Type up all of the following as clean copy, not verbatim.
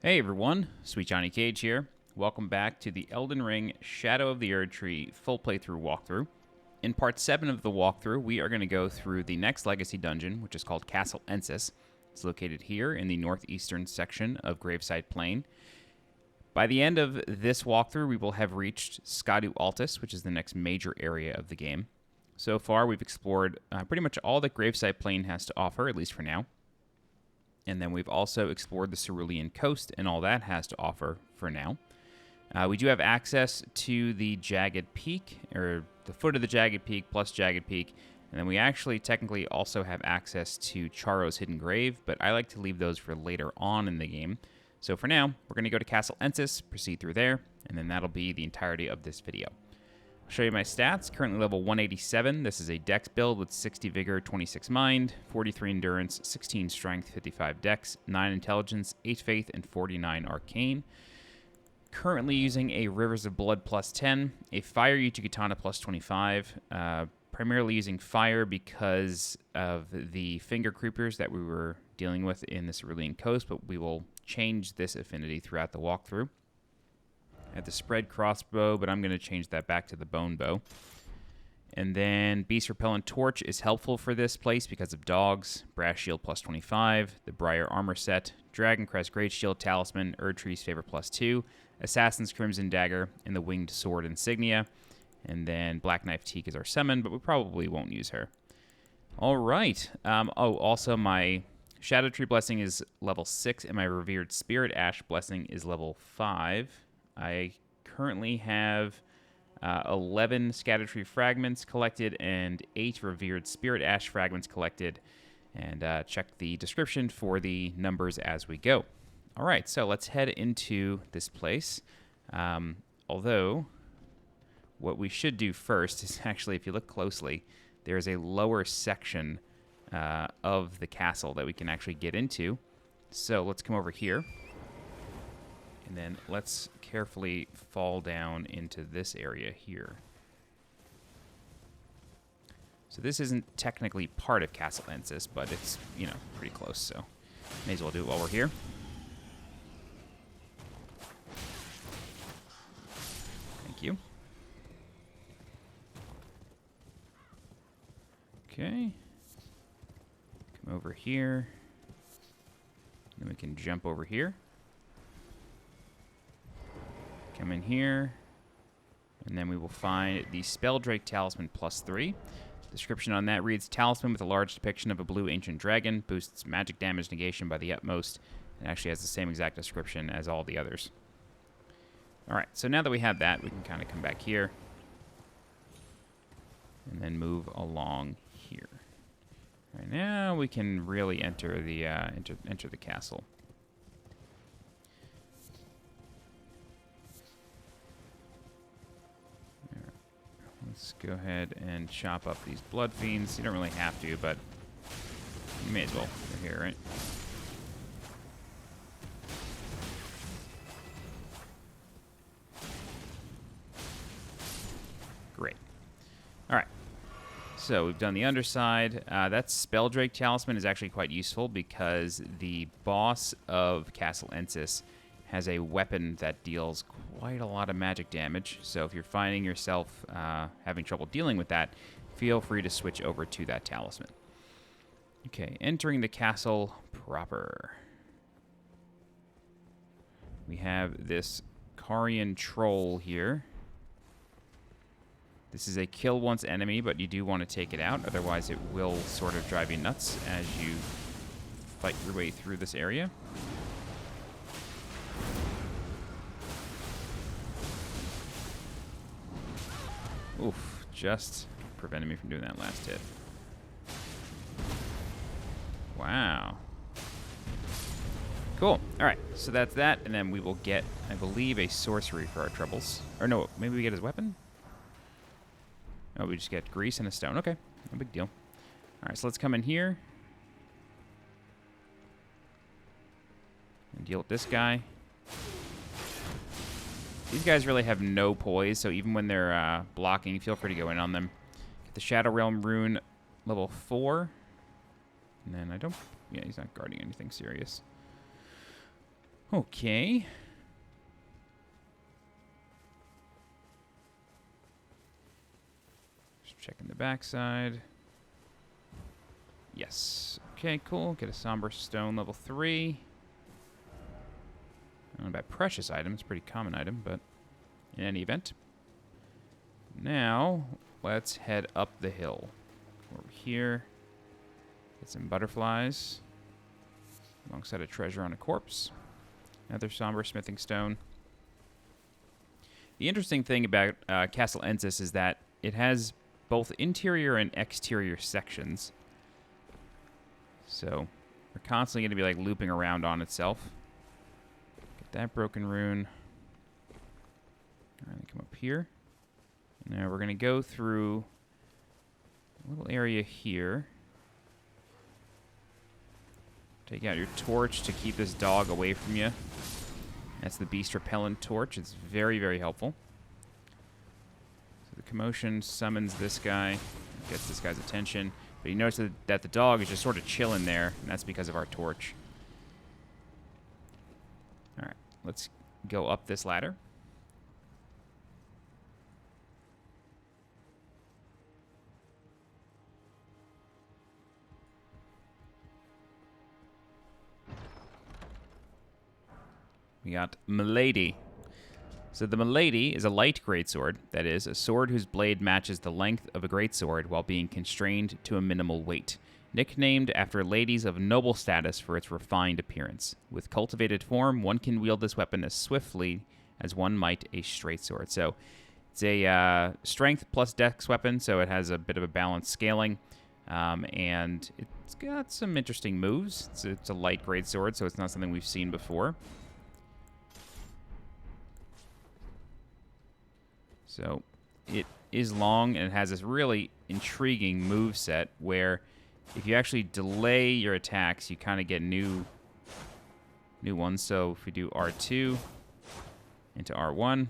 Hey everyone, SweetJohnnyCage here. Welcome back to the Elden Ring Shadow of the Erdtree full playthrough walkthrough. In part 7 of the walkthrough, we are going to go through the next legacy dungeon, which is called Castle Ensis. It's located here in the northeastern section of Graveside Plain. By the end of this walkthrough, we will have reached Scadutree, which is the next major area of the game. So far, we've explored pretty much all that Graveside Plain has to offer, at least for now. And then we've also explored the Cerulean Coast and all that has to offer for now. We do have access to the Jagged Peak, or the foot of the Jagged Peak plus Jagged Peak. And then we actually technically also have access to Charo's Hidden Grave, but I like to leave those for later on in the game. So for now, we're going to go to Castle Ensis, proceed through there, and then that'll be the entirety of this video. I'll show you my stats. Currently level 187. This is a Dex build with 60 Vigor, 26 Mind, 43 Endurance, 16 Strength, 55 Dex, 9 Intelligence, 8 Faith, and 49 Arcane. Currently using a Rivers of Blood plus 10, a Fire Uchi-Katana plus 25, primarily using fire because of the finger creepers that we were dealing with in the Cerulean Coast, but we will change this affinity throughout the walkthrough. I have the spread crossbow, but I'm going to change that back to the bone bow. And then Beast Repellent Torch is helpful for this place because of dogs, Brass Shield plus 25, the Briar Armor Set, Dragon Crest Great Shield Talisman, Erdtree's Favor plus 2, Assassin's Crimson Dagger, and the Winged Sword Insignia. And then Black Knife Teak is our summon, but we probably won't use her. All right. Also my Scadutree Blessing is level 6, and my Revered Spirit Ash Blessing is level 5. I currently have 11 Scadutree Fragments collected and 8 Revered Spirit Ash Fragments collected. And check the description for the numbers as we go. All right, so let's head into this place. Although, what we should do first is actually, if you look closely, there's a lower section of the castle that we can actually get into. So let's come over here. And then let's carefully fall down into this area here. So this isn't technically part of Castle Ensis, but it's, you know, pretty close, so may as well do it while we're here. Thank you. Okay. Come over here. Then we can jump over here. Come in here, and then we will find the Spelldrake Talisman plus 3. Description on that reads, Talisman with a large depiction of a blue ancient dragon, boosts magic damage negation by the utmost, and actually has the same exact description as all the others. Alright, so now that we have that, we can kind of come back here, and then move along here. Right now, we can really enter the enter the castle. Let's go ahead and chop up these blood fiends. You don't really have to, but you may as well. They're here, right? Great. All right. So we've done the underside. That Spelldrake Talisman is actually quite useful because the boss of Castle Ensis has a weapon that deals quite a lot of magic damage. So if you're finding yourself having trouble dealing with that, feel free to switch over to that talisman. Okay, entering the castle proper. We have this Carian troll here. This is a kill once enemy, but you do want to take it out. Otherwise, it will sort of drive you nuts as you fight your way through this area. Oof, just prevented me from doing that last hit. Wow. Cool. All right, so that's that, and then we will get, I believe, a sorcery for our troubles. Or no, maybe we get his weapon? Oh, we just get grease and a stone. Okay, no big deal. All right, so let's come in here. And deal with this guy. These guys really have no poise, so even when they're blocking, feel free to go in on them. Get the Shadow Realm rune level 4. And then I don't... Yeah, he's not guarding anything serious. Okay. Just checking the backside. Yes. Okay, cool. Get a Somber Stone level 3. I don't know about precious items. Pretty common item, but in any event. Now, let's head up the hill. Over here. Get some butterflies. Alongside a treasure on a corpse. Another Somber Smithing Stone. The interesting thing about Castle Ensis is that it has both interior and exterior sections. So, we're constantly going to be like looping around on itself. Get that broken rune. Alright, come up here. Now we're going to go through a little area here. Take out your torch to keep this dog away from you. That's the Beast Repellent Torch. It's very, very helpful. So the commotion summons this guy, gets this guy's attention. But you notice that the dog is just sort of chilling there, and that's because of our torch. Alright, let's go up this ladder. We got Milady. So the Milady is a light greatsword, that is, a sword whose blade matches the length of a greatsword while being constrained to a minimal weight. Nicknamed after ladies of noble status for its refined appearance. With cultivated form, one can wield this weapon as swiftly as one might a straight sword. So it's a strength plus dex weapon, so it has a bit of a balanced scaling. And it's got some interesting moves. It's a light greatsword, so it's not something we've seen before. So it is long, and it has this really intriguing move set where if you actually delay your attacks, you kind of get new ones. So if we do R2 into R1,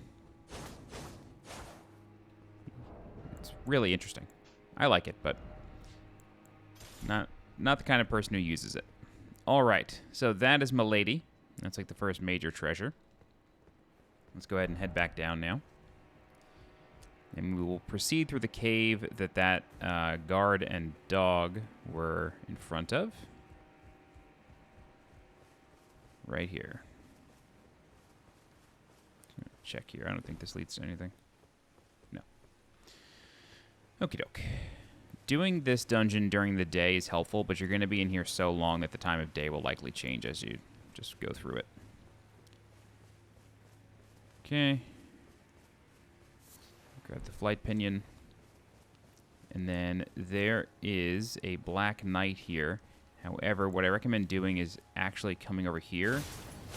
it's really interesting. I like it, but not the kind of person who uses it. All right, so that is Milady. That's like the first major treasure. Let's go ahead and head back down now. And we will proceed through the cave that guard and dog were in front of. Right here. Check here. I don't think this leads to anything. No. Okie doke. Doing this dungeon during the day is helpful, but you're going to be in here so long that the time of day will likely change as you just go through it. Okay. Grab the flight pinion. And then there is a black knight here. However, what I recommend doing is actually coming over here,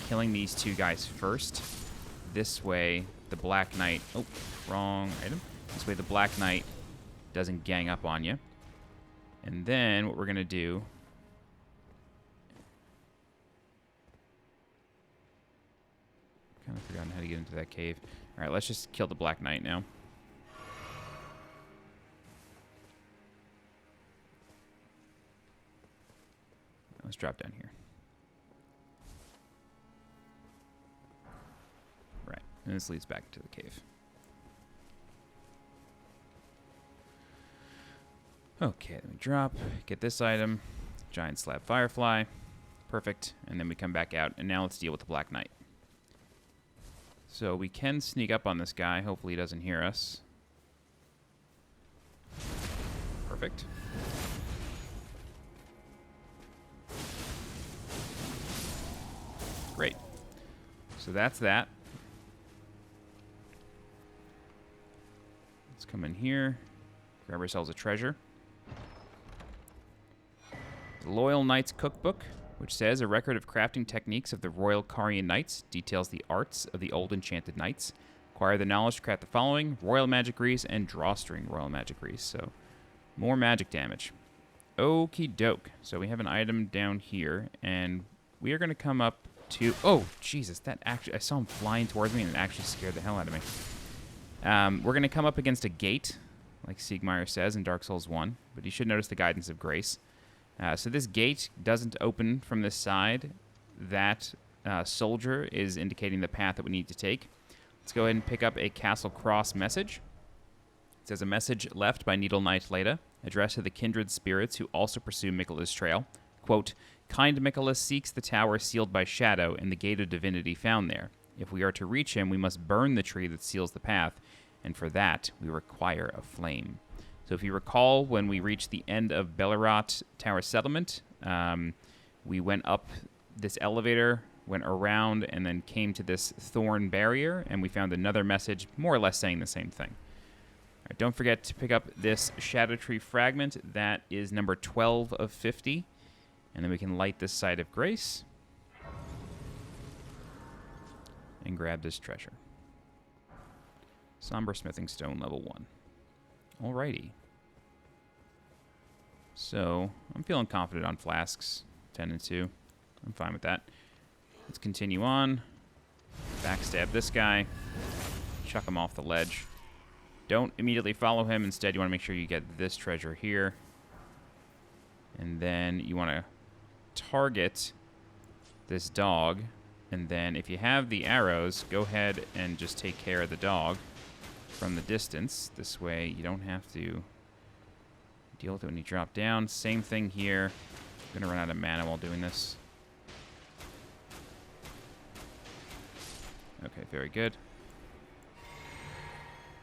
killing these two guys first. This way, the black knight... Oh, wrong item. This way, the black knight doesn't gang up on you. And then what we're going to do... kind of forgotten how to get into that cave. All right, let's just kill the black knight now. Let's drop down here. Right, and this leads back to the cave. Okay, then we drop, get this item, giant slab firefly, perfect, and then we come back out, and now let's deal with the Black Knight. So we can sneak up on this guy, hopefully he doesn't hear us. Perfect. Great. So that's that. Let's come in here, grab ourselves a treasure. The Loyal Knights Cookbook, which says a record of crafting techniques of the Royal Carian Knights, details the arts of the old enchanted knights. Acquire the knowledge to craft the following: Royal Magic Grease and Drawstring Royal Magic Grease. So, more magic damage. Okie doke. So we have an item down here, and we are going to come up to... Oh, Jesus, that actually... I saw him flying towards me, and it actually scared the hell out of me. We're going to come up against a gate, like Siegmeyer says in Dark Souls 1, but you should notice the Guidance of Grace. So this gate doesn't open from this side. That soldier is indicating the path that we need to take. Let's go ahead and pick up a Castle Cross message. It says, a message left by Needle Knight Leda, addressed to the kindred spirits who also pursue Miquella's trail. Quote, kind Miquella seeks the tower sealed by shadow and the gate of divinity found there. If we are to reach him, we must burn the tree that seals the path, and for that, we require a flame. So if you recall, when we reached the end of Bellerot Tower Settlement, we went up this elevator, went around, and then came to this thorn barrier, and we found another message more or less saying the same thing. All right, don't forget to pick up this Scadutree fragment. That is number 12 of 50. And then we can light this Site of Grace and grab this treasure. Somber Smithing Stone, level 1. Alrighty. So, I'm feeling confident on flasks, 10 and 2. I'm fine with that. Let's continue on. Backstab this guy. Chuck him off the ledge. Don't immediately follow him. Instead, you want to make sure you get this treasure here. And then you want to target this dog. And then if you have the arrows, go ahead and just take care of the dog from the distance. This way, you don't have to deal with it when you drop down. Same thing here. I'm going to run out of mana while doing this. Okay, very good.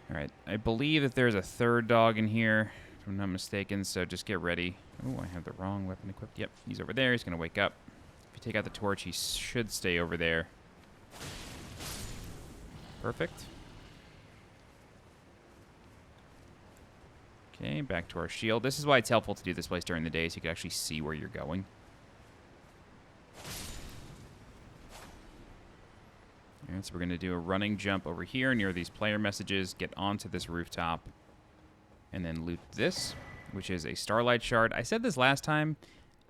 Alright, I believe that there's a third dog in here, if I'm not mistaken, so just get ready. Oh, I have the wrong weapon equipped. Yep, he's over there. He's going to wake up. If you take out the torch, he should stay over there. Perfect. Okay, back to our shield. This is why it's helpful to do this place during the day, so you can actually see where you're going. Alright, so we're going to do a running jump over here near these player messages, get onto this rooftop, and then loot this, which is a Starlight Shard. I said this last time,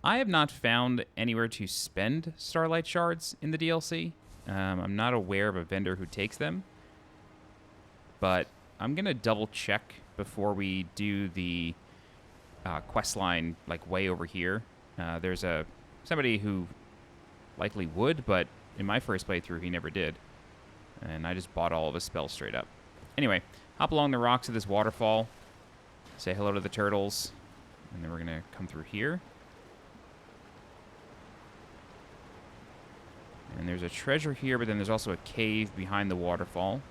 I have not found anywhere to spend Starlight Shards in the DLC. I'm not aware of a vendor who takes them, but I'm going to double check before we do the quest line, like, way over here. There's somebody who likely would, but in my first playthrough, he never did. And I just bought all of his spells straight up. Anyway, hop along the rocks of this waterfall. Say hello to the turtles. And then we're going to come through here. And there's a treasure here, but then there's also a cave behind the waterfall.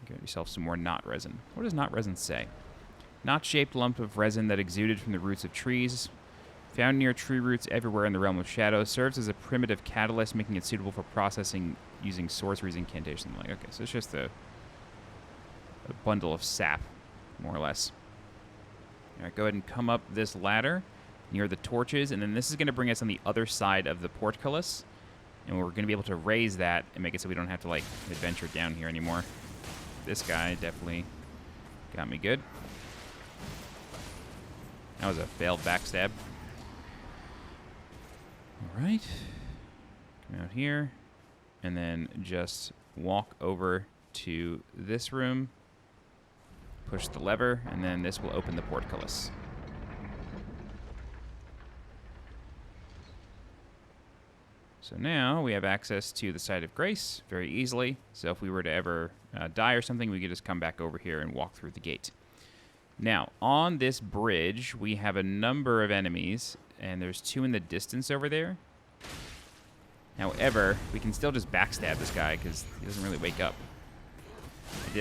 Get yourself some more knot resin. What does knot resin say? Knot-shaped lump of resin that exuded from the roots of trees, found near tree roots everywhere in the realm of shadow, serves as a primitive catalyst, making it suitable for processing using sorceries, incantations. Like, okay, so it's just a bundle of sap, more or less. All right, go ahead and come up this ladder near the torches, and then this is going to bring us on the other side of the Portcullis, and we're going to be able to raise that and make it so we don't have to, like, adventure down here anymore. This guy definitely got me good. That was a failed backstab. All right. Come out here. And then just walk over to this room. Push the lever, and then this will open the Portcullis. So now we have access to the Site of Grace very easily. So if we were to ever die or something, we could just come back over here and walk through the gate. Now, on this bridge, we have a number of enemies, and there's 2 in the distance over there. However, we can still just backstab this guy because he doesn't really wake up.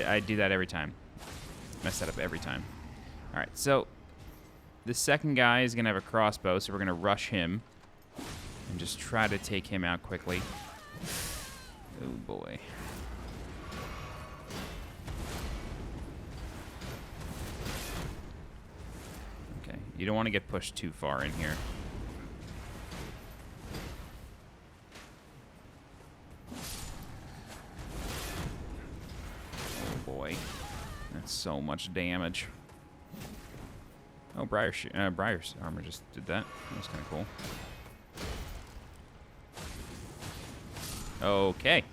I do that every time. Mess that up every time. All right, so the second guy is going to have a crossbow, so we're going to rush him and just try to take him out quickly. Oh, boy. Okay, you don't want to get pushed too far in here. Oh, boy. That's so much damage. Oh, Briar's armor just did that. That's kind of cool. Okay.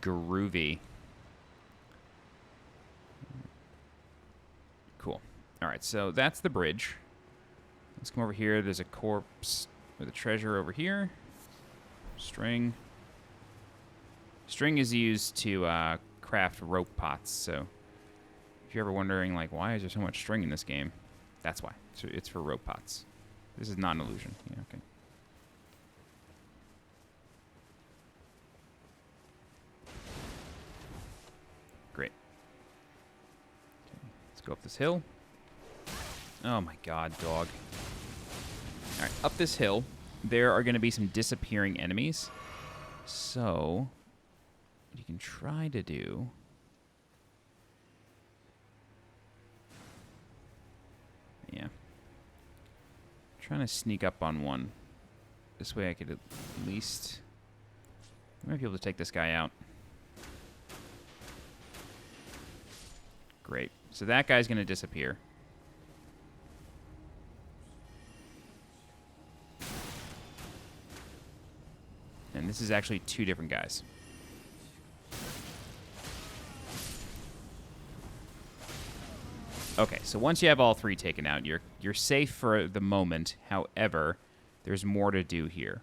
Groovy. Cool. All right, so that's the bridge. Let's come over here. There's a corpse with a treasure over here. String. String is used to craft rope pots, so if you're ever wondering, like, why is there so much string in this game? That's why. It's for rope pots. This is not an illusion. Yeah, okay. Great. Okay, let's go up this hill. Oh my god, dog. Alright, up this hill, there are going to be some disappearing enemies. So, what you can try to do... Yeah. Trying to sneak up on one. This way I could at least... I might be able to take this guy out. Great. So that guy's going to disappear. And this is actually two different guys. Okay, so once you have all three taken out, you're safe for the moment. However, there's more to do here.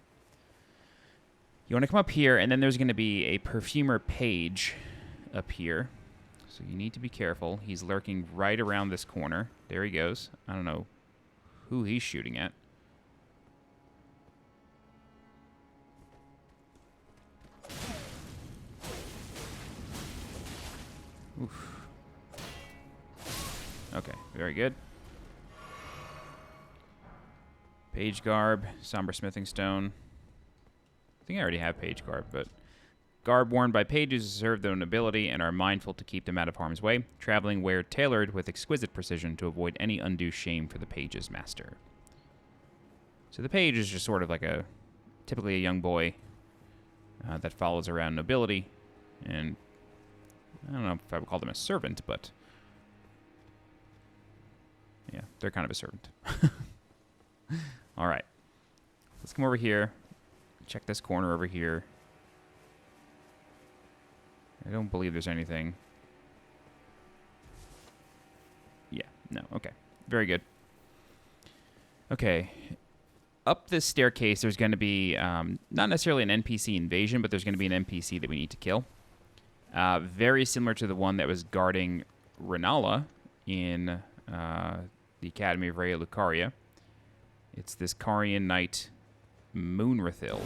You want to come up here, and then there's going to be a perfumer page up here. So you need to be careful. He's lurking right around this corner. There he goes. I don't know who he's shooting at. Oof. Okay, very good. Page garb, somber smithing stone. I think I already have page garb, but garb worn by pages serve their nobility and are mindful to keep them out of harm's way. Traveling wear tailored with exquisite precision to avoid any undue shame for the page's master. So the page is just sort of like typically a young boy that follows around nobility, and I don't know if I would call them a servant, but yeah, they're kind of a servant. All right. Let's come over here. Check this corner over here. I don't believe there's anything. Yeah, no, okay. Very good. Okay. Up this staircase, there's going to be not necessarily an NPC invasion, but there's going to be an NPC that we need to kill. Very similar to the one that was guarding Rellana in the Academy of Raya Lucaria. It's this Carian knight, Moonrithyll.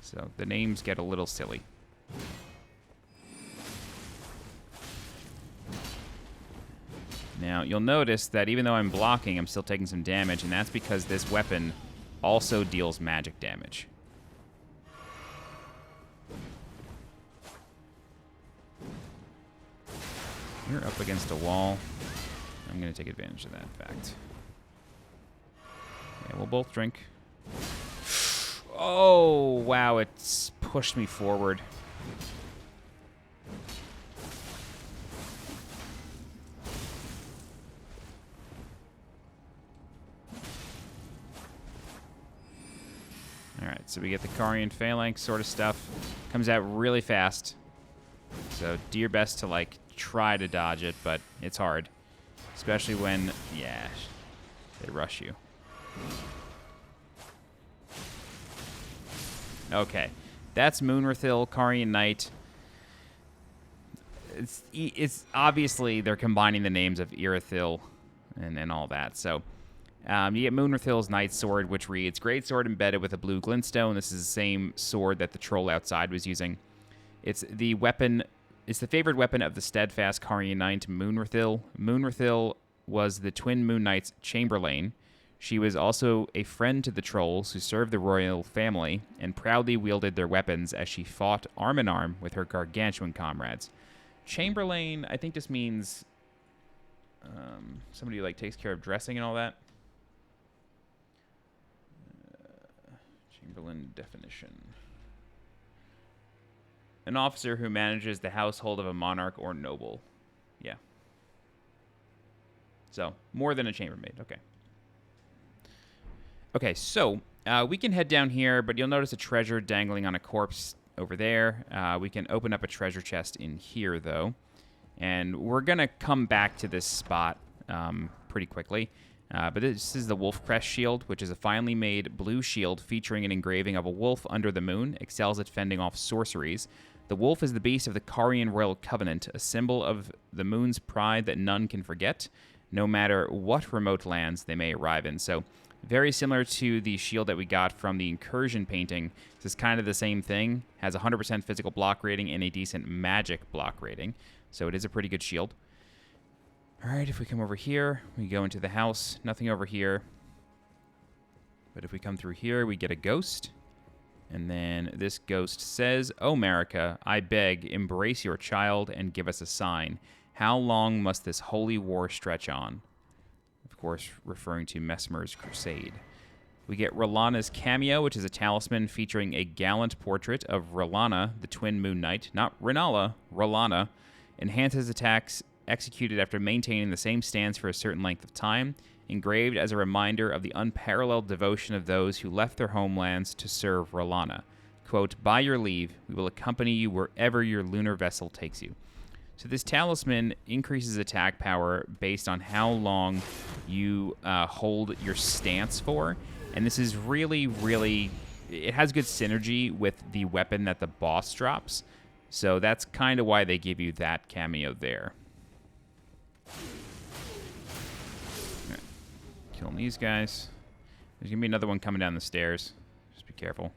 So the names get a little silly. Now, you'll notice that even though I'm blocking, I'm still taking some damage, and that's because this weapon also deals magic damage. You're up against a wall. I'm going to take advantage of that fact. Yeah, we'll both drink. Oh, wow, it's pushed me forward. All right, so we get the Carian phalanx sort of stuff. Comes out really fast. So do your best to, like, try to dodge it, but it's hard. Especially when, yeah, they rush you. Okay, that's Moonrithyll, Carian Knight. It's obviously they're combining the names of Irithyll and all that. So you get Moonrithill's Knight Sword, which reads Greatsword embedded with a blue glintstone. This is the same sword that the troll outside was using. It's the weapon. It's the favored weapon of the steadfast Carian Knight, Moonrithyll. Moonrithyll was the Twin Moon Knight's chamberlain. She was also a friend to the trolls who served the royal family and proudly wielded their weapons as she fought arm in arm with her gargantuan comrades. Chamberlain, I think, just means somebody who, like, takes care of dressing and all that. Chamberlain definition. An officer who manages the household of a monarch or noble. Yeah. So, more than a chambermaid. Okay. Okay, so we can head down here, but you'll notice a treasure dangling on a corpse over there. We can open up a treasure chest in here, though. And we're going to come back to this spot pretty quickly. But this is the Wolf Crest shield, which is a finely made blue shield featuring an engraving of a wolf under the moon, excels at fending off sorceries. The wolf is the beast of the Carian royal covenant, a symbol of the moon's pride that none can forget, no matter what remote lands they may arrive in. So very similar to the shield that we got from the Incursion painting. This is kind of the same thing. Has 100% physical block rating and a decent magic block rating. So it is a pretty good shield. All right, if we come over here, we go into the house. Nothing over here. But if we come through here, we get a ghost. And then this ghost says, "Oh, Marika, I beg, embrace your child and give us a sign. How long must this holy war stretch on?" Of course, referring to Messmer's crusade. We get Rellana's Cameo, which is a talisman featuring a gallant portrait of Rellana, the twin Moon Knight. Not Rennala, Rellana. Enhances attacks executed after maintaining the same stance for a certain length of time, engraved as a reminder of the unparalleled devotion of those who left their homelands to serve Rellana. Quote, "By your leave, we will accompany you wherever your lunar vessel takes you." So this talisman increases attack power based on how long you hold your stance for, and this is really, really... It has good synergy with the weapon that the boss drops, so that's kind of why they give you that cameo there. Right. Killing these guys. There's going to be another one coming down the stairs. Just be careful.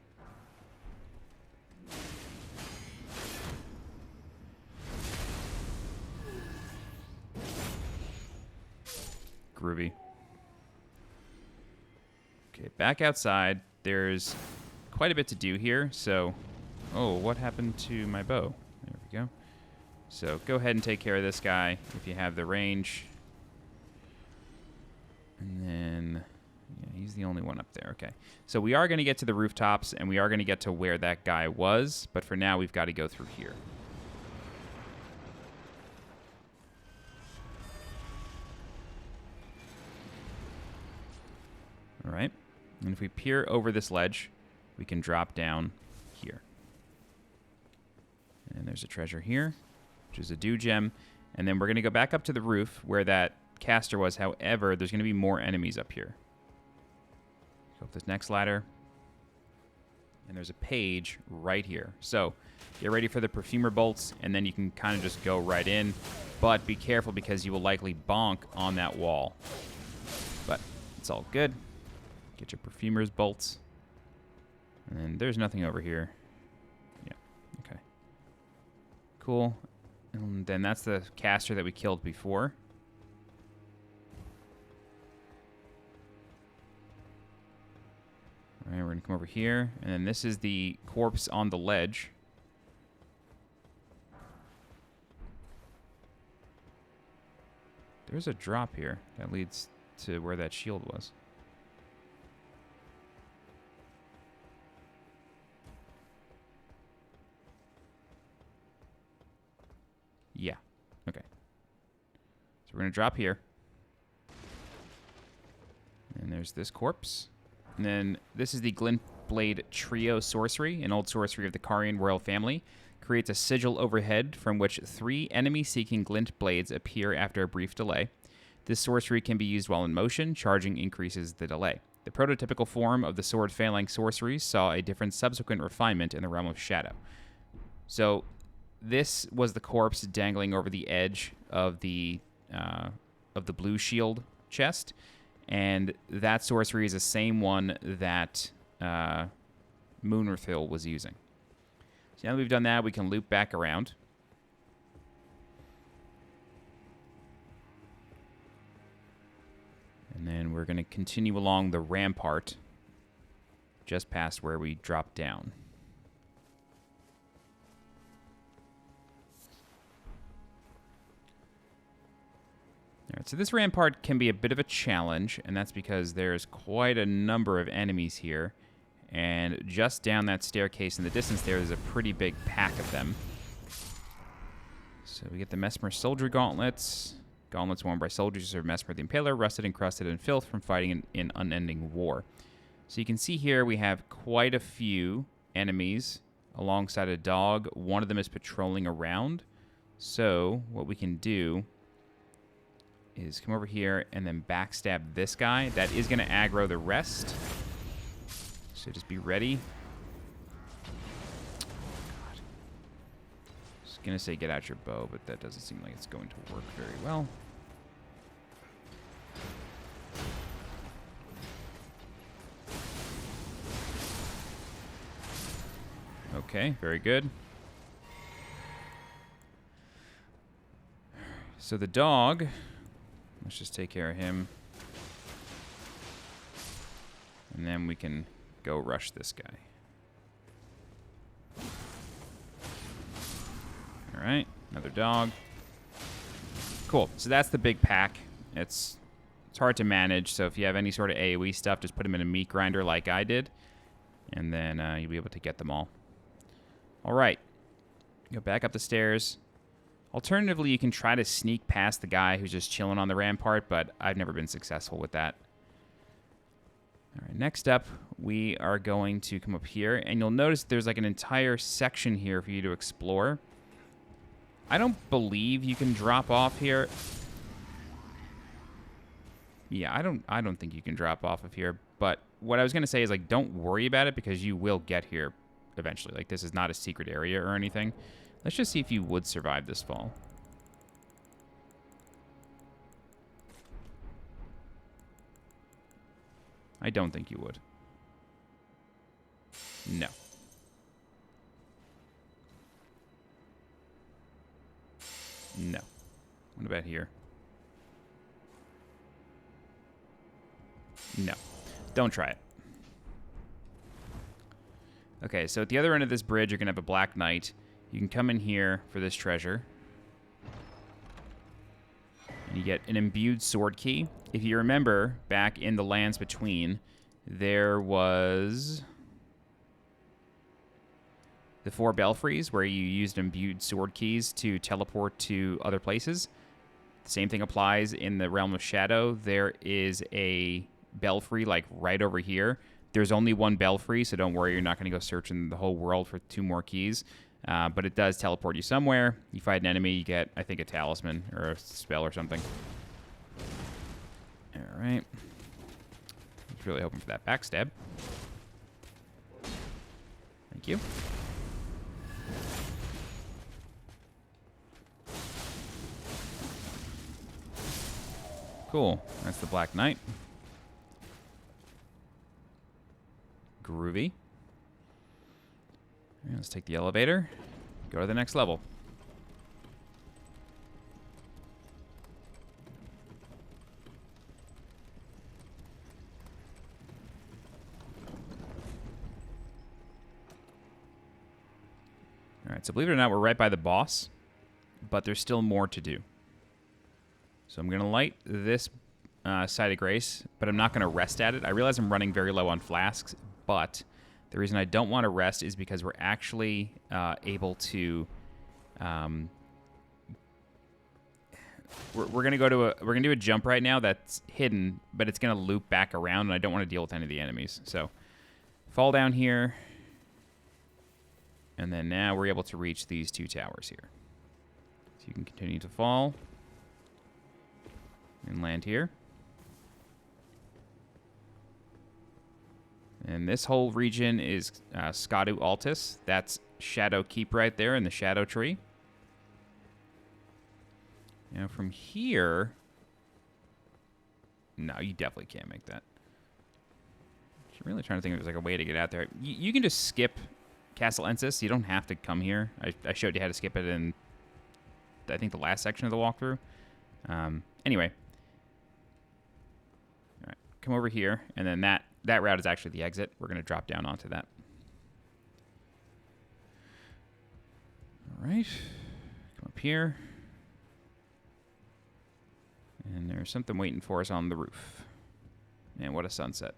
Groovy. Okay, back outside. There's quite a bit to do here, so... Oh, what happened to my bow? There we go. So go ahead and take care of this guy if you have the range. And then, yeah, he's the only one up there. Okay. So we are going to get to the rooftops, and we are going to get to where that guy was. But for now, we've got to go through here. All right. And if we peer over this ledge, we can drop down here. And there's a treasure here, which is a dew gem. And then we're going to go back up to the roof where that caster was. However, there's going to be more enemies up here. Go up this next ladder. And there's a page right here. So get ready for the perfumer bolts, and then you can kind of just go right in. But be careful because you will likely bonk on that wall. But it's all good. Get your perfumer's bolts. And there's nothing over here. Yeah, okay. Cool. And then that's the caster that we killed before. All right, we're going to come over here. And then this is the corpse on the ledge. There's a drop here that leads to where that shield was. Yeah. Okay. So we're going to drop here. And there's this corpse. And then this is the Glintblade Trio Sorcery, an old sorcery of the Carian royal family. Creates a sigil overhead from which 3 enemy-seeking glint blades appear after a brief delay. This sorcery can be used while in motion. Charging increases the delay. The prototypical form of the sword phalanx sorcery saw a different subsequent refinement in the realm of shadow. So this was the corpse dangling over the edge of the blue shield chest, and that sorcery is the same one that Moonrithyll was using. So now that we've done that, we can loop back around. And then we're going to continue along the rampart just past where we dropped down. All right, so this rampart can be a bit of a challenge, and that's because there's quite a number of enemies here. And just down that staircase in the distance there's a pretty big pack of them. So we get the Messmer Soldier Gauntlets. Gauntlets worn by soldiers who serve Messmer the Impaler, rusted and crusted in filth from fighting in unending war. So you can see here we have quite a few enemies alongside a dog. One of them is patrolling around. So what we can do is come over here and then backstab this guy. That is going to aggro the rest. So just be ready. God. I was going to say get out your bow, but that doesn't seem like it's going to work very well. Okay, very good. So the dog, let's just take care of him. And then we can go rush this guy. All right, another dog. Cool, so that's the big pack. It's hard to manage, so if you have any sort of AoE stuff, just put them in a meat grinder like I did. And then you'll be able to get them all. All right, go back up the stairs. Alternatively, you can try to sneak past the guy who's just chilling on the rampart, but I've never been successful with that. All right, next up, we are going to come up here, and you'll notice there's like an entire section here for you to explore. I don't believe you can drop off here. Yeah, I don't think you can drop off of here, but what I was going to say is, like, don't worry about it because you will get here eventually. Like, this is not a secret area or anything. Let's just see if you would survive this fall. I don't think you would. No. No. What about here? No. Don't try it. Okay, so at the other end of this bridge, you're going to have a Black Knight. You can come in here for this treasure. And you get an Imbued sword key. If you remember, back in the Lands Between, there was the 4 belfries where you used Imbued sword keys to teleport to other places. The same thing applies in the Realm of Shadow. There is a belfry, like, right over here. There's only 1 belfry, so don't worry. You're not going to go searching the whole world for 2 more keys. But it does teleport you somewhere. You fight an enemy, you get, I think, a talisman or a spell or something. All right. I was really hoping for that backstab. Thank you. Cool. That's the Black Knight. Groovy. Right, let's take the elevator. Go to the next level. All right, so believe it or not, we're right by the boss, but there's still more to do. So I'm going to light this Site of Grace, but I'm not going to rest at it. I realize I'm running very low on flasks, but the reason I don't want to rest is because we're actually able to. We're gonna go to we're gonna do a jump right now that's hidden, but it's gonna loop back around, and I don't want to deal with any of the enemies. So fall down here, and then now we're able to reach these 2 towers here. So you can continue to fall and land here. And this whole region is Scadutree. That's Shadow Keep right there in the Scadutree. Now from here... No, you definitely can't make that. I'm really trying to think if there's like a way to get out there. You can just skip Castle Ensis. You don't have to come here. I showed you how to skip it in, I think, the last section of the walkthrough. Anyway. All right, come over here, and then that route is actually the exit. We're going to drop down onto that. All right. Come up here. And there's something waiting for us on the roof. Man, what a sunset.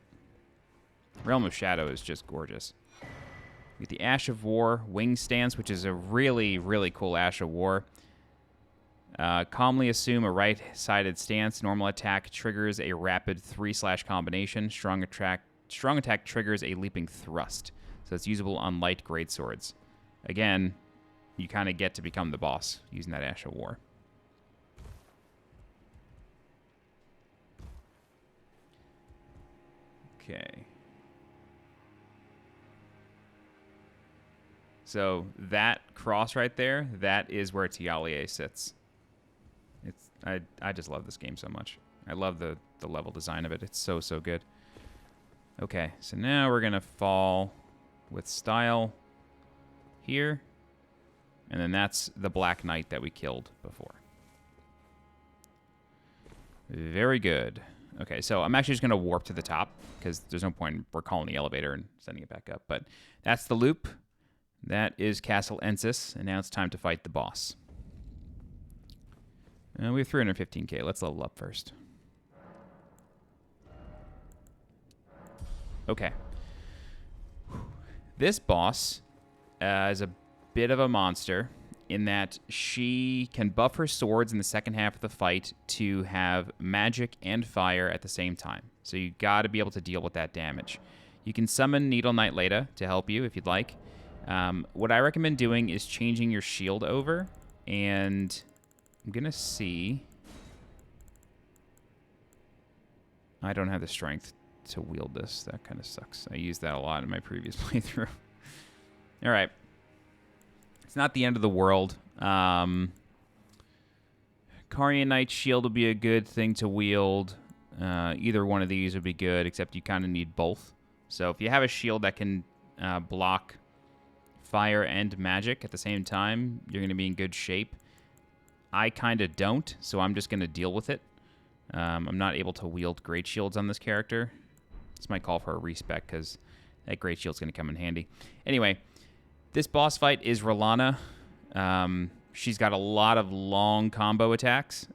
Realm of Shadow is just gorgeous. We get the Ash of War Wing Stance, which is a really, really cool Ash of War. Calmly assume a right-sided stance. Normal attack triggers a rapid 3/ combination. Strong attack triggers a leaping thrust. So it's usable on light greatswords. Again, you kind of get to become the boss using that Ash of War. Okay. So that cross right there, that is where Tialie sits. I just love this game so much. I love the level design of it. It's so, so good. Okay, so now we're going to fall with style here. And then that's the Black Knight that we killed before. Very good. Okay, so I'm actually just going to warp to the top because there's no point in recalling the elevator and sending it back up. But that's the loop. That is Castle Ensis, and now it's time to fight the boss. We have 315k. Let's level up first. Okay. This boss is a bit of a monster in that she can buff her swords in the second half of the fight to have magic and fire at the same time. So you got to be able to deal with that damage. You can summon Needle Knight Leda to help you if you'd like. What I recommend doing is changing your shield over, and I'm going to see. I don't have the strength to wield this. That kind of sucks. I used that a lot in my previous playthrough. All right. It's not the end of the world. Carian Knight's shield would be a good thing to wield. Either one of these would be good, except you kind of need both. So if you have a shield that can block fire and magic at the same time, you're going to be in good shape. I kind of don't, so I'm just going to deal with it. I'm not able to wield great shields on this character. This might call for a respec because that great shield's going to come in handy. Anyway, this boss fight is Rellana. She's got a lot of long combo attacks.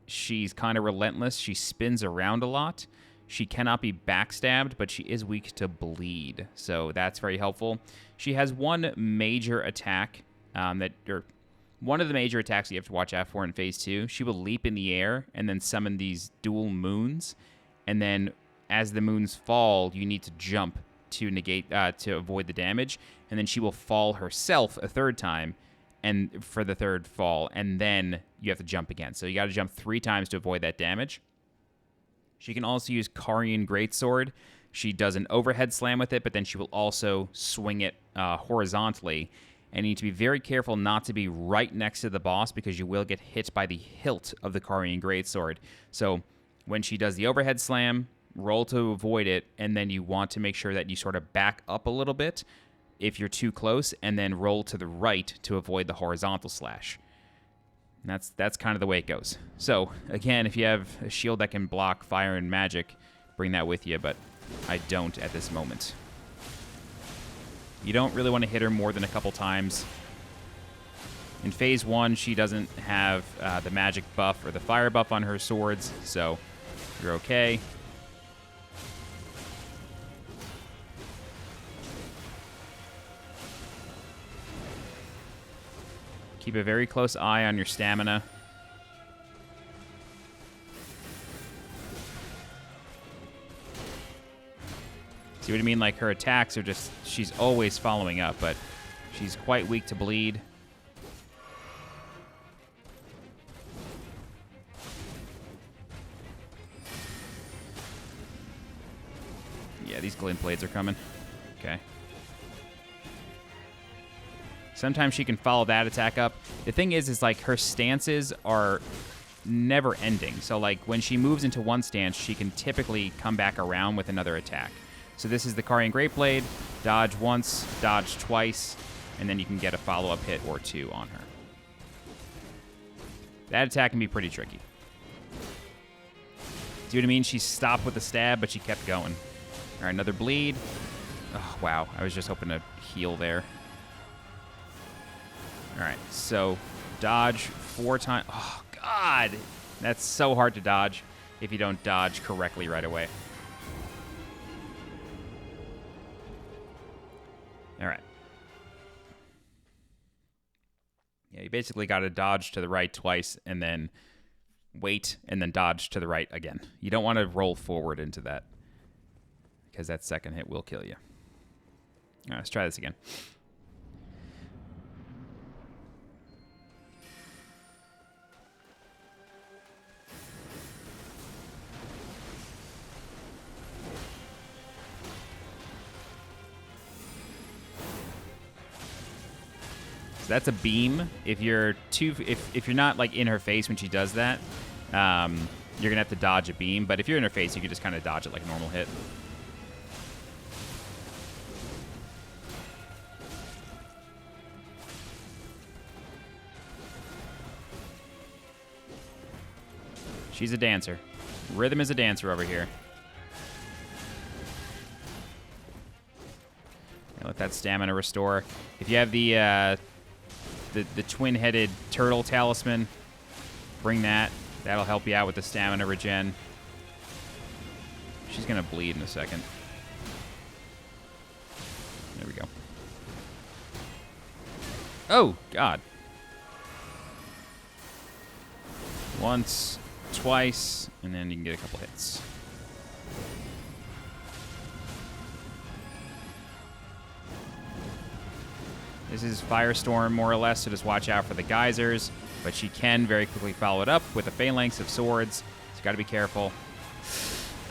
She's kind of relentless. She spins around a lot. She cannot be backstabbed, but she is weak to bleed, so that's very helpful. She has one major attack one of the major attacks you have to watch out for in Phase 2. She will leap in the air and then summon these dual moons, and then as the moons fall, you need to jump to negate to avoid the damage, and then she will fall herself a third time, and for the third fall, and then you have to jump again. So you got to jump 3 times to avoid that damage. She can also use Carian Greatsword. She does an overhead slam with it, but then she will also swing it horizontally. And you need to be very careful not to be right next to the boss because you will get hit by the hilt of the Carian Greatsword. So when she does the overhead slam, roll to avoid it, and then you want to make sure that you sort of back up a little bit if you're too close, and then roll to the right to avoid the horizontal slash. And that's kind of the way it goes. So, again, if you have a shield that can block fire and magic, bring that with you, but I don't at this moment. You don't really want to hit her more than a couple times. In Phase 1, she doesn't have the magic buff or the fire buff on her swords, so you're okay. Keep a very close eye on your stamina. See what I mean? Like, her attacks are just, she's always following up, but she's quite weak to bleed. Yeah, these Glintblades are coming. Okay. Sometimes she can follow that attack up. The thing is like, her stances are never ending. So, like, when she moves into one stance, she can typically come back around with another attack. So this is the Carian Greatblade. Dodge once, dodge twice, and then you can get a follow-up hit or 2 on her. That attack can be pretty tricky. See what I mean? She stopped with the stab, but she kept going. All right, another bleed. Oh, wow. I was just hoping to heal there. All right, so dodge 4 times. Oh, God. That's so hard to dodge if you don't dodge correctly right away. All right. Yeah, you basically got to dodge to the right twice and then wait and then dodge to the right again. You don't want to roll forward into that because that second hit will kill you. All right, let's try this again. So that's a beam. If you're if you're not like in her face when she does that, you're gonna have to dodge a beam. But if you're in her face, you can just kind of dodge it like a normal hit. She's a dancer. Rhythm is a dancer over here. Let that stamina restore. If you have the twin-headed turtle talisman, bring that. That'll help you out with the stamina regen. She's gonna bleed in a second. There we go. Oh, God. Once, twice, and then you can get a couple hits. This is Firestorm, more or less, so just watch out for the geysers. But she can very quickly follow it up with a phalanx of swords, so you gotta be careful.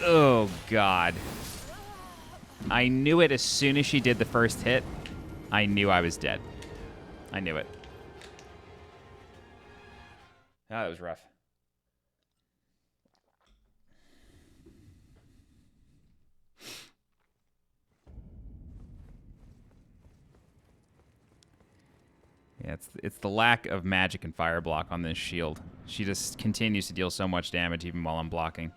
Oh, God. I knew it as soon as she did the first hit. I knew I was dead. I knew it. That was rough. Yeah, it's the lack of magic and fire block on this shield. She just continues to deal so much damage even while I'm blocking.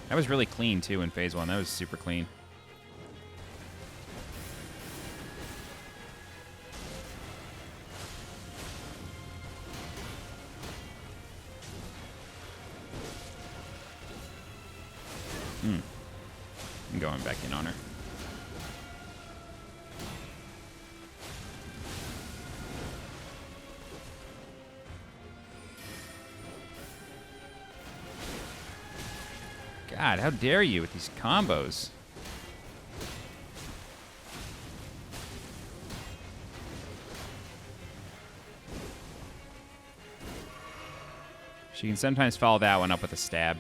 That was really clean, too, in Phase 1. That was super clean. I'm going back in on her. God, how dare you with these combos? She can sometimes follow that one up with a stab.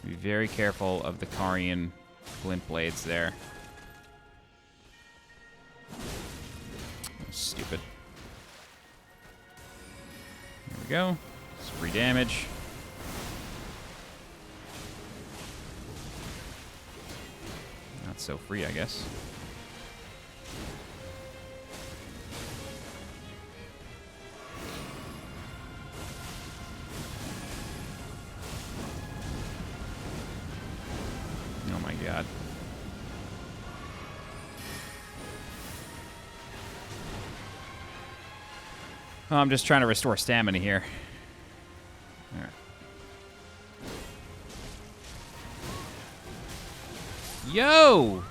Be very careful of the Carian Glintblades there. Stupid. There we go. It's free damage. Not so free, I guess. Oh my God. Oh, I'm just trying to restore stamina here. All right. Yo!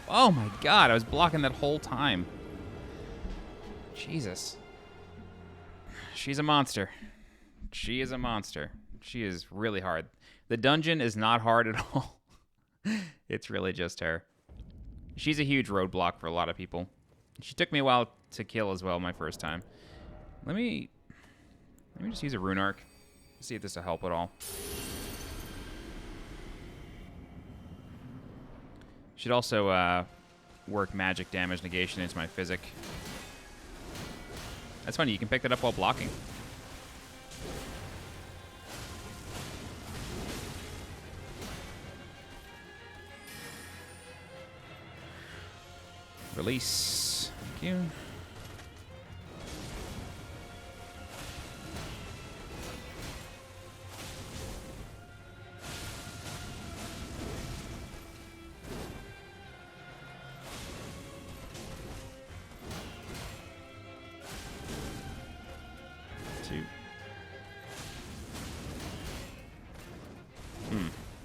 Oh my God, I was blocking that whole time. Jesus. She's a monster. She is a monster. She is really hard. The dungeon is not hard at all. It's really just her. She's a huge roadblock for a lot of people. She took me a while to kill as well my first time. Let me just use a rune arc. See if this will help at all. Should also work magic damage negation into my physic. That's funny, you can pick that up while blocking. Release. Thank you.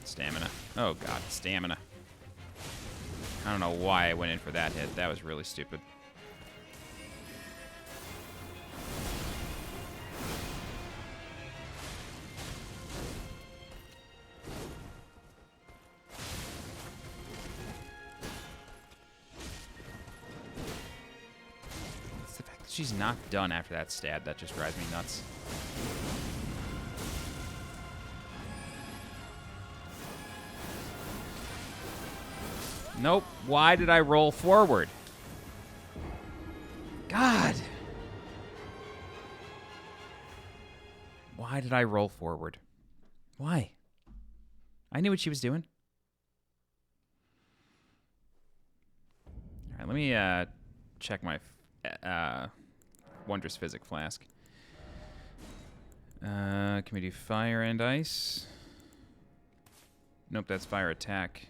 Stamina. Oh God, stamina. I don't know why I went in for that hit. That was really stupid. It's the fact that she's not done after that stab that just drives me nuts. Nope. Why did I roll forward? God. Why did I roll forward? Why? I knew what she was doing. All right, let me check my Wondrous Physic Flask. Can we do fire and ice? Nope, that's fire attack.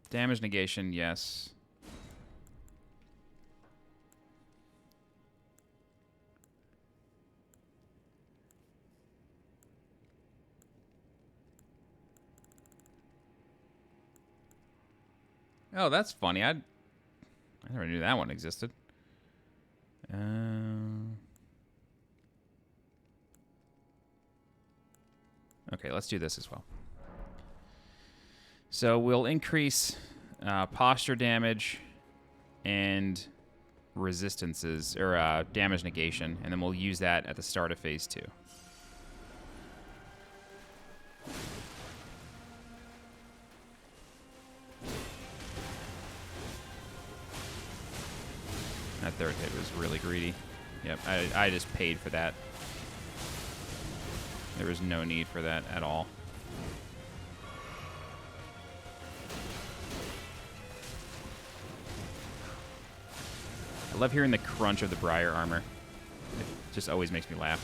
Damage negation, yes. Oh, that's funny. I never knew that one existed. Okay, let's do this as well. So we'll increase posture damage and resistances, or damage negation, and then we'll use that at the start of phase 2. That third hit was really greedy. Yep, I just paid for that. There was no need for that at all. I love hearing the crunch of the Briar armor. It just always makes me laugh.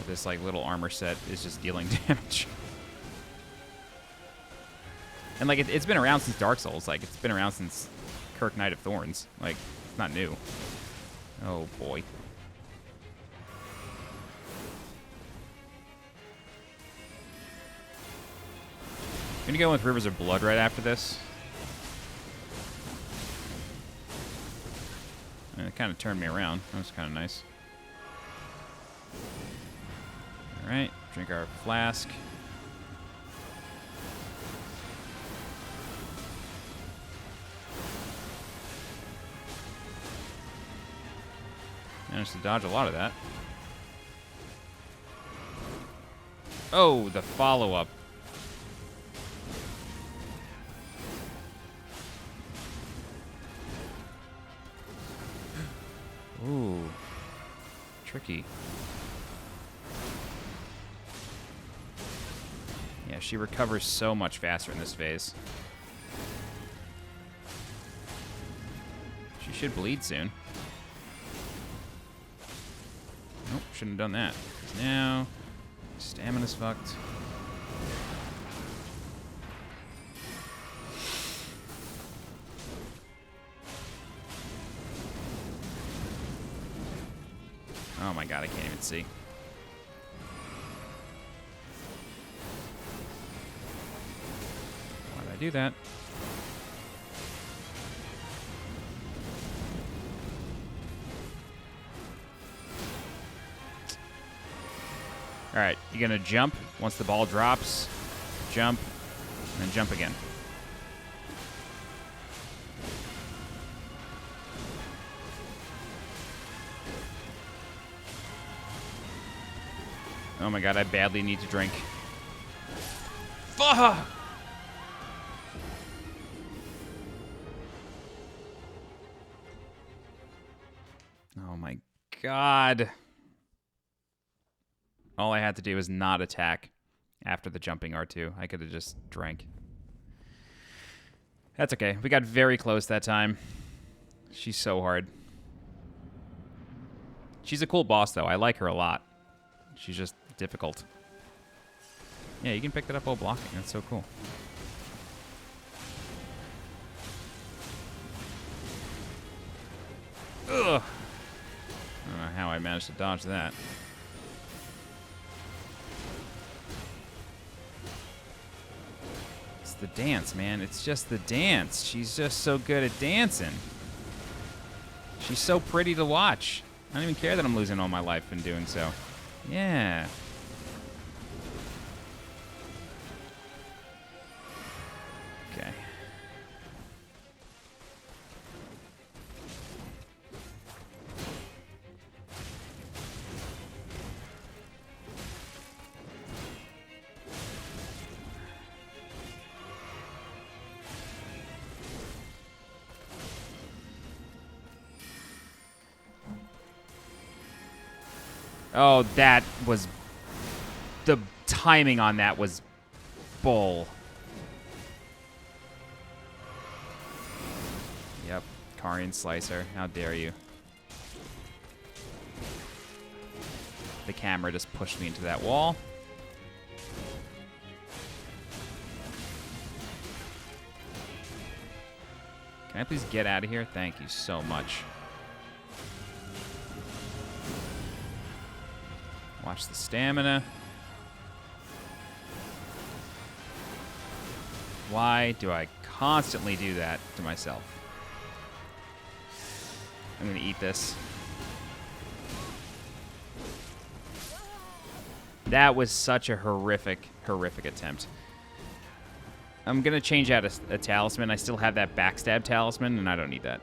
This like little armor set is just dealing damage. And like it's been around since Dark Souls. Like it's been around since Kirk Knight of Thorns. Like it's not new. Oh boy. I'm gonna go with Rivers of Blood right after this. And it kind of turned me around. That was kind of nice. All right, drink our flask. Managed to dodge a lot of that. Oh, the follow-up. Ooh. Tricky. Yeah, she recovers so much faster in this phase. She should bleed soon. Nope, shouldn't have done that. Now, stamina's fucked. Oh my god, I can't even see. Why did I do that? Alright, you're gonna jump once the ball drops. Jump, and then jump again. Oh my god, I badly need to drink. Fuck! Oh my god. All I had to do was not attack after the jumping R2. I could have just drank. That's okay. We got very close that time. She's so hard. She's a cool boss, though. I like her a lot. She's just difficult. Yeah, you can pick that up while blocking. That's so cool. Ugh. I don't know how I managed to dodge that. It's the dance, man. It's just the dance. She's just so good at dancing. She's so pretty to watch. I don't even care that I'm losing all my life in doing so. Yeah. Okay. Oh, that was... The timing on that was bull. Yep, Carian Slicer. How dare you. The camera just pushed me into that wall. Can I please get out of here? Thank you so much. Watch the stamina. Why do I constantly do that to myself? I'm gonna eat this. That was such a horrific, horrific attempt. I'm gonna change out a talisman. I still have that backstab talisman, and I don't need that.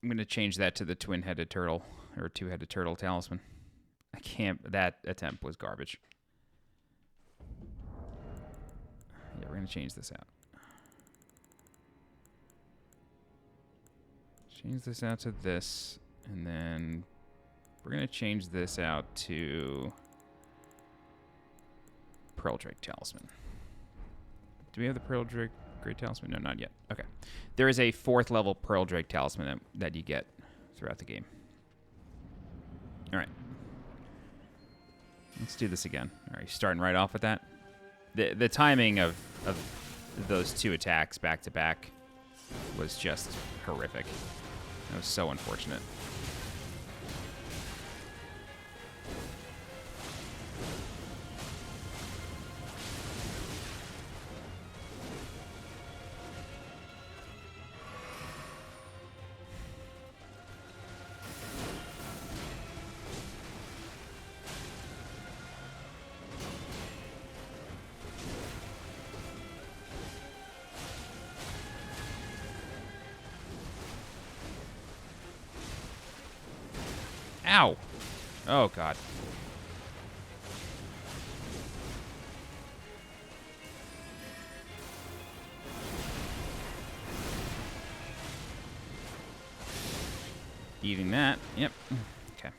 I'm gonna change that to the twin-headed turtle, or two-headed turtle talisman. I can't, that attempt was garbage. Yeah, we're gonna change this out. Change this out to this, and then we're going to change this out to Pearldrake Talisman. Do we have the Pearldrake Great Talisman? No, not yet. Okay. There is a 4th level Pearldrake Talisman that you get throughout the game. All right. Let's do this again. All right, starting right off with that. The timing of those 2 attacks back to back was just horrific. That was so unfortunate. Ow! Oh, God. Eating that. Yep. Okay.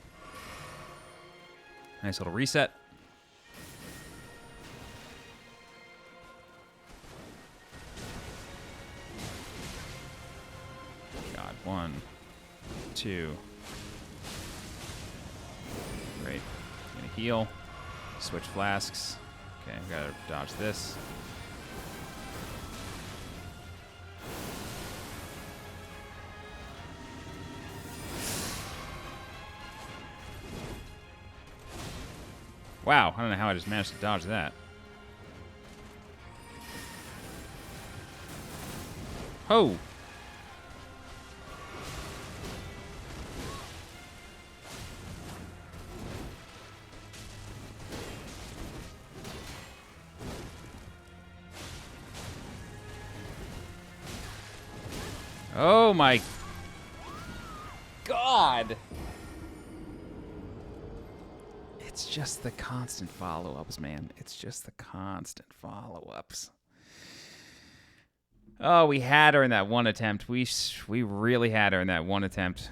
Nice little reset. God. 1, 2... Great. Gonna heal. Switch flasks. Okay, I've got to dodge this. Wow, I don't know how I just managed to dodge that. Oh! Oh my God! It's just the constant follow-ups, man. It's just the constant follow-ups. Oh, we had her in that one attempt. We really had her in that one attempt.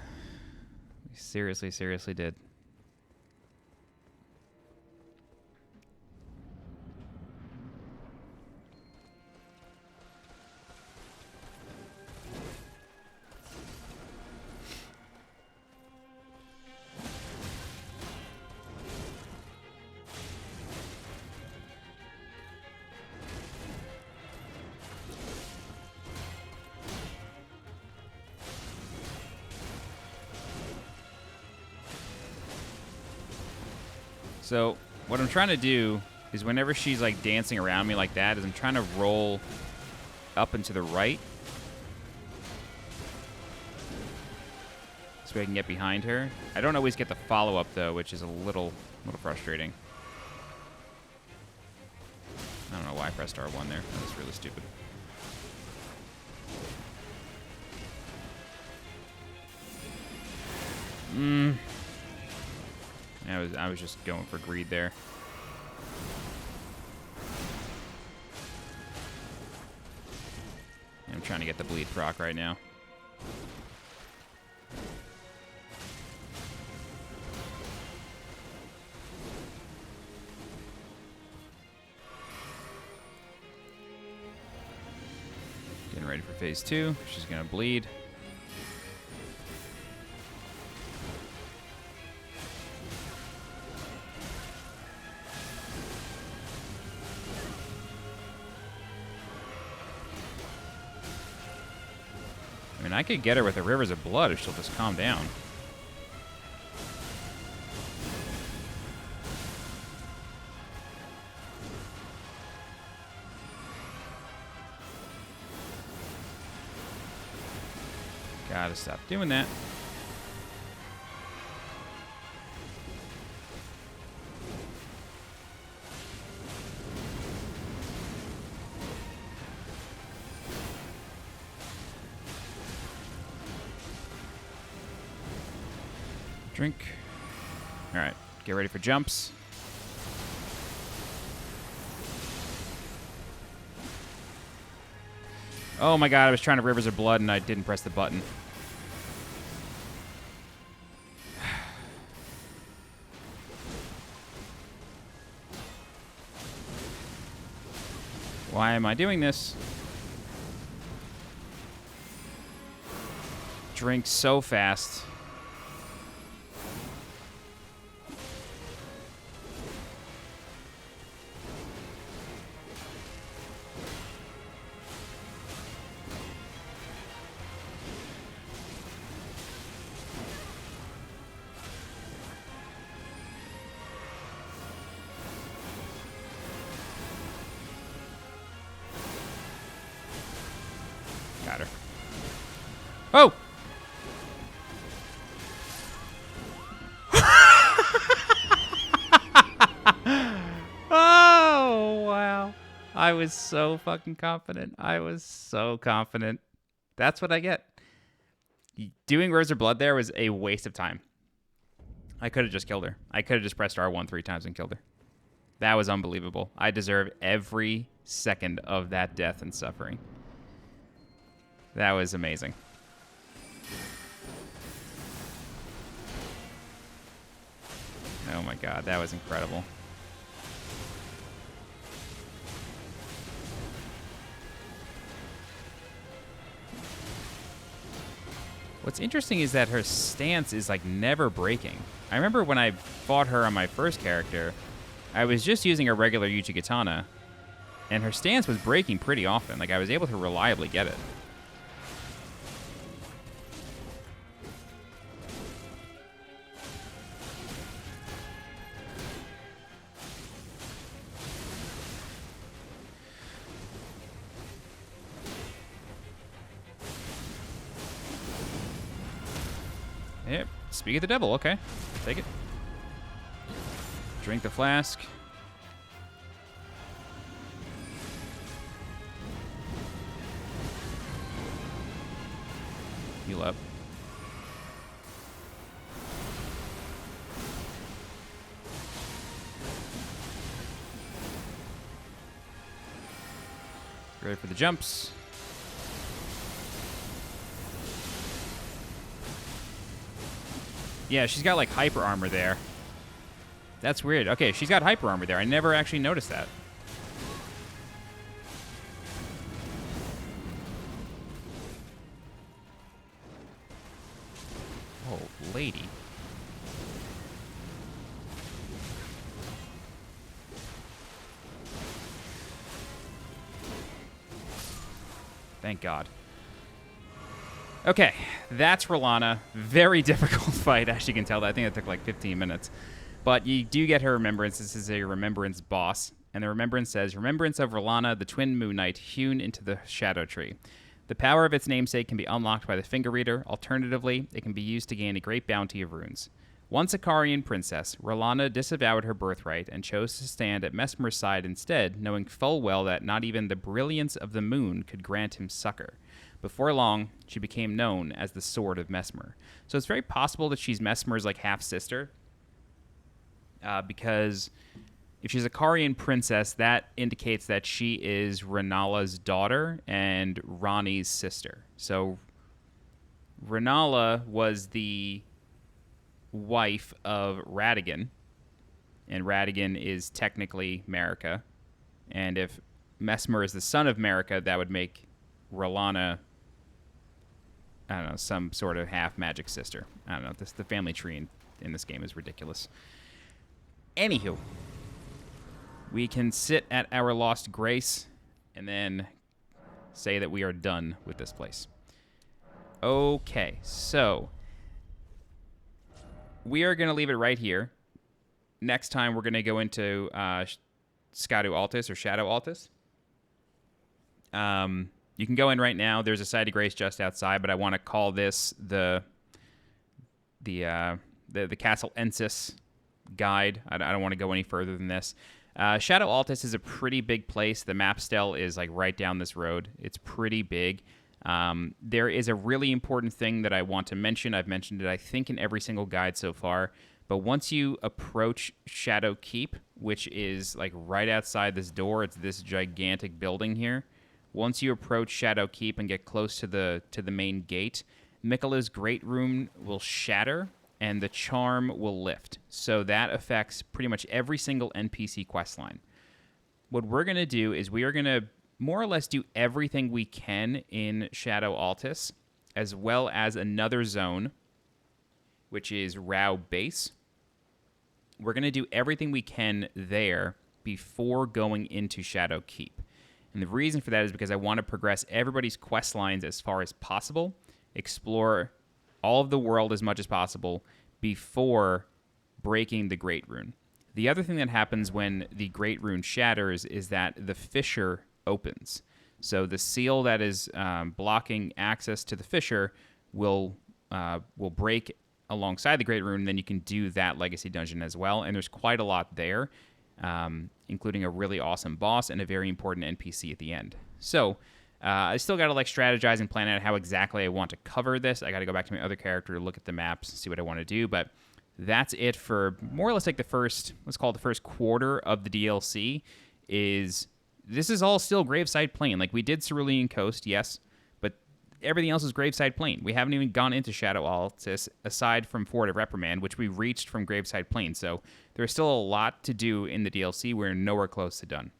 We seriously did. So what I'm trying to do is whenever she's like dancing around me like that, is I'm trying to roll up and to the right so I can get behind her. I don't always get the follow-up though, which is a little frustrating. I don't know why I pressed R1 there. That was really stupid. I was just going for greed there. I'm trying to get the bleed proc right now. ready for phase 2. She's going to bleed. I mean, I could get her with the Rivers of Blood if she'll just calm down. Gotta stop doing that. Drink. All right, get ready for jumps. Oh my god, I was trying to Rivers of Blood and I didn't press the button. Why am I doing this? Drink so fast. Got her. Oh! Oh, wow. I was so fucking confident. I was so confident. That's what I get. Doing Rivers of Blood there was a waste of time. I could have just killed her. I could have just pressed R1 3 times and killed her. That was unbelievable. I deserve every second of that death and suffering. That was amazing. Oh my god, that was incredible. What's interesting is that her stance is like never breaking. I remember when I fought her on my first character, I was just using a regular Uchigatana, and her stance was breaking pretty often. Like I was able to reliably get it. Yep. Speak of the devil. Okay. Take it. Drink the flask. Heal up. Ready for the jumps. Yeah, she's got like hyper armor there. That's weird. Okay, she's got hyper armor there. I never actually noticed that. Oh, lady. Thank God. Okay, that's Rellana. Very difficult fight, as you can tell. I think it took like 15 minutes. But you do get her remembrance. This is a remembrance boss. And the remembrance says, Remembrance of Rellana, the twin moon knight, hewn into the Scadutree. The power of its namesake can be unlocked by the finger reader. Alternatively, it can be used to gain a great bounty of runes. Once a Carian princess, Rellana disavowed her birthright and chose to stand at Messmer's side instead, knowing full well that not even the brilliance of the moon could grant him succor. Before long, she became known as the Sword of Messmer. So it's very possible that she's Messmer's like half-sister. Because if she's a Carian princess, that indicates that she is Renala's daughter and Rani's sister. So Rellana was the wife of Radagon, and Radagon is technically Marika. And if Messmer is the son of Marika, that would make Rellana, I don't know, some sort of half magic sister. I don't know. The family tree in this game is ridiculous. Anywho, we can sit at our lost grace and then say that we are done with this place. Okay, so we are going to leave it right here. Next time, we're going to go into Scadutree or Shadow Altis. You can go in right now. There's a site of grace just outside, but I want to call this the Castle Ensis guide. I don't want to go any further than this. Shadow Altis is a pretty big place. The map still is like right down this road. It's pretty big. There is a really important thing that I want to mention. I've mentioned it, I think, in every single guide so far. But once you approach Shadow Keep, which is like right outside this door, it's this gigantic building here. Once you approach Shadow Keep and get close to the main gate, Miquella's Great Rune will shatter and the charm will lift. So that affects pretty much every single NPC questline. What we're going to do is we are going to more or less do everything we can in Shadow Altis, as well as another zone, which is Rao Base. We're going to do everything we can there before going into Shadow Keep. And the reason for that is because I want to progress everybody's quest lines as far as possible, explore all of the world as much as possible before breaking the Great Rune. The other thing that happens when the Great Rune shatters is that the fissure opens. So the seal that is blocking access to the fissure will break alongside the Great Rune, and then you can do that legacy dungeon as well. And there's quite a lot there, including a really awesome boss and a very important NPC at the end. So I still got to like strategize and plan out how exactly I want to cover this. I got to go back to my other character, look at the maps, see what I want to do. But that's it for more or less like the first, let's call it the first quarter of the DLC. This is all still Graveside Plain. Like, we did Cerulean Coast, yes, but everything else is Graveside Plain. We haven't even gone into Shadow Altis, aside from Fort of Reprimand, which we reached from Graveside Plain. So there's still a lot to do in the DLC. We're nowhere close to done.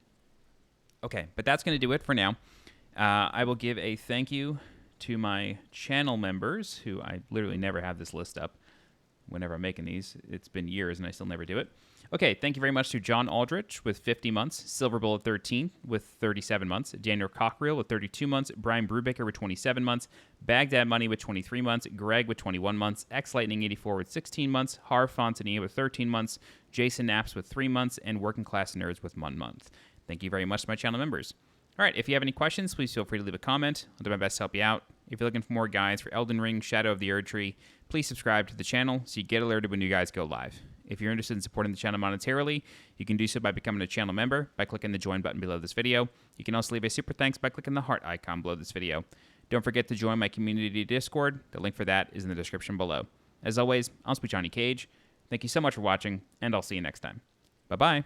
Okay, but that's going to do it for now. I will give a thank you to my channel members, who I literally never have this list up whenever I'm making these. It's been years, and I still never do it. Okay, thank you very much to John Aldrich with 50 months, Silverbullet 13 with 37 months, Daniel Cockrell with 32 months, Brian Brubaker with 27 months, Baghdad Money with 23 months, Greg with 21 months, X Lightning 84 with 16 months, Har Fontania with 13 months, Jason Naps with 3 months, and Working Class Nerds with 1 month. Thank you very much to my channel members. All right, if you have any questions, please feel free to leave a comment. I'll do my best to help you out. If you're looking for more guides for Elden Ring, Shadow of the Erdtree, please subscribe to the channel so you get alerted when new guides go live. If you're interested in supporting the channel monetarily, you can do so by becoming a channel member by clicking the join button below this video. You can also leave a super thanks by clicking the heart icon below this video. Don't forget to join my community Discord. The link for that is in the description below. As always, I'm SweetJohnnyCage. Thank you so much for watching, and I'll see you next time. Bye-bye.